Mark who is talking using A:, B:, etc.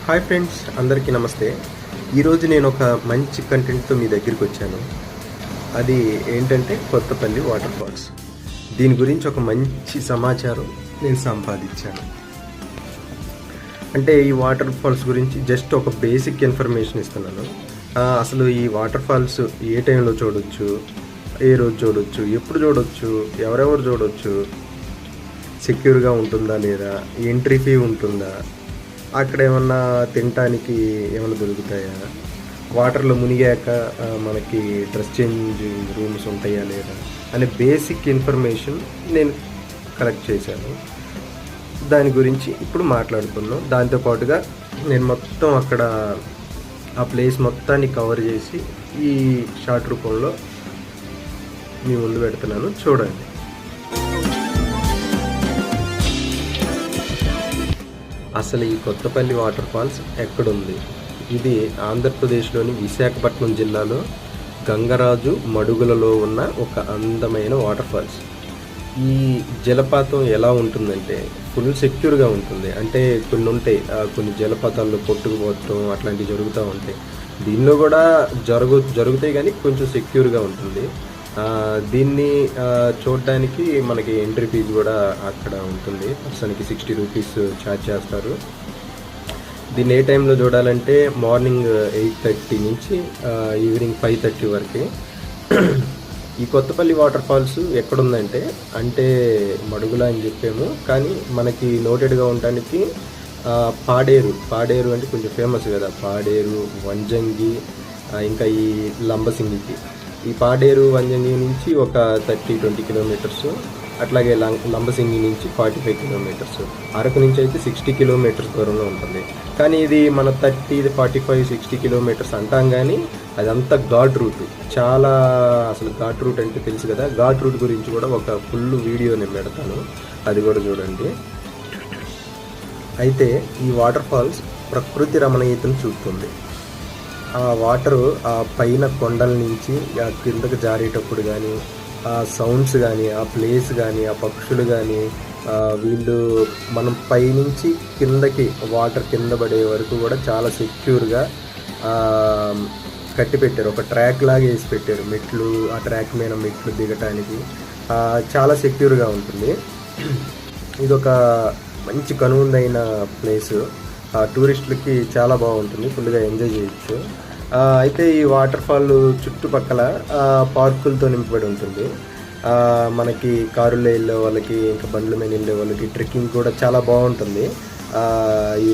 A: Hi friends, అందరికీ నమస్తే. ఈరోజు నేను ఒక మంచి కంటెంట్తో మీ దగ్గరికి వచ్చాను. అది ఏంటంటే కొత్తపల్లి వాటర్ ఫాల్స్. దీని గురించి ఒక మంచి సమాచారం నేను సంపాదించాను. అంటే ఈ వాటర్ ఫాల్స్ గురించి జస్ట్ ఒక బేసిక్ ఇన్ఫర్మేషన్ ఇస్తున్నాను. అసలు ఈ వాటర్ ఫాల్స్ ఏ టైంలో చూడొచ్చు, ఏ రోజు చూడొచ్చు, ఎప్పుడు చూడొచ్చు, ఎవరెవరు చూడొచ్చు, సెక్యూర్గా ఉంటుందా లేదా, ఎంట్రీ ఫీ ఉంటుందా, అక్కడ ఏమన్నా తినటానికి ఏమైనా దొరుకుతాయా, వాటర్లో మునిగాక మనకి డ్రెస్ చేంజింగ్ రూమ్స్ ఉంటాయా లేదా అనే బేసిక్ ఇన్ఫర్మేషన్ నేను కలెక్ట్ చేశాను. దాని గురించి ఇప్పుడు మాట్లాడుకున్నాం. దాంతోపాటుగా నేను మొత్తం అక్కడ ఆ ప్లేస్ మొత్తాన్ని కవర్ చేసి ఈ షార్ట్ రూపంలో మీ ముందు పెడుతున్నాను, చూడండి. అసలు ఈ కొత్తపల్లి వాటర్ ఫాల్స్ ఎక్కడుంది? ఇది ఆంధ్రప్రదేశ్లోని విశాఖపట్నం జిల్లాలో గంగరాజు మడుగులలో ఉన్న ఒక అందమైన వాటర్ ఫాల్స్. ఈ జలపాతం ఎలా ఉంటుందంటే ఫుల్ సెక్యూర్గా ఉంటుంది. అంటే కొన్ని ఉంటాయి, కొన్ని జలపాతాల్లో కొట్టుకుపోవటం అట్లాంటివి జరుగుతూ ఉంటాయి. దీనిలో కూడా జరుగుతాయి కానీ కొంచెం సెక్యూర్గా ఉంటుంది. దీన్ని చూడడానికి మనకి ఎంట్రీ ఫీజు కూడా అక్కడ ఉంటుంది. పర్సన్కి 60 రూపీస్ ఛార్జ్ చేస్తారు. దీన్ని ఏ టైంలో చూడాలంటే మార్నింగ్ 8:30 నుంచి ఈవినింగ్ 5:30 వరకు. ఈ కొత్తపల్లి వాటర్ ఫాల్స్ ఎక్కడుందంటే అంటే మడుగులా అని చెప్పాము, కానీ మనకి నోటెడ్గా ఉండడానికి పాడేరు అంటే కొంచెం ఫేమస్ కదా. పాడేరు, వంజంగి, ఇంకా ఈ లంబసింగికి. ఈ పాడేరు వంజంగి నుంచి ఒక 30-20 కిలోమీటర్స్, అట్లాగే లంబసింగి నుంచి 45 కిలోమీటర్స్, అరకు నుంచి అయితే 60 కిలోమీటర్స్ దూరంలో ఉంటుంది. కానీ ఇది మన 30, 45, 60 కిలోమీటర్స్ అంటాం, కానీ అదంతా ఘాట్ రూట్. చాలా అసలు ఘాట్ రూట్ అంటే తెలుసు కదా. ఘాట్ రూట్ గురించి కూడా ఒక ఫుల్ వీడియో నేను పెడతాను, అది కూడా చూడండి. అయితే ఈ వాటర్ ఫాల్స్ ప్రకృతి రమణీయతను చూపుతుంది. ఆ వాటరు ఆ పైన కొండల నుంచి ఆ కిందకు జారేటప్పుడు కానీ, ఆ సౌండ్స్ కానీ, ఆ ప్లేస్ కానీ, ఆ పక్షులు కానీ, వీళ్ళు మనం పైనుంచి కిందకి వాటర్ కింద పడే వరకు కూడా చాలా సెక్యూర్గా కట్టి పెట్టారు. ఒక ట్రాక్ లాగా వేసి పెట్టారు, మెట్లు, ఆ ట్రాక్ మీద మెట్లు దిగటానికి చాలా సెక్యూర్గా ఉంటుంది. ఇదొక మంచి కనువిందైన ప్లేసు. టూరిస్టులకి చాలా బాగుంటుంది, ఫుల్గా ఎంజాయ్ చేయొచ్చు. అయితే ఈ వాటర్ ఫాల్ చుట్టుపక్కల పార్కులతో నింపబడి ఉంటుంది. మనకి కారులో వెళ్ళే వాళ్ళకి, ఇంకా బండ్ల మీద వెళ్ళే వాళ్ళకి ట్రెక్కింగ్ కూడా చాలా బాగుంటుంది.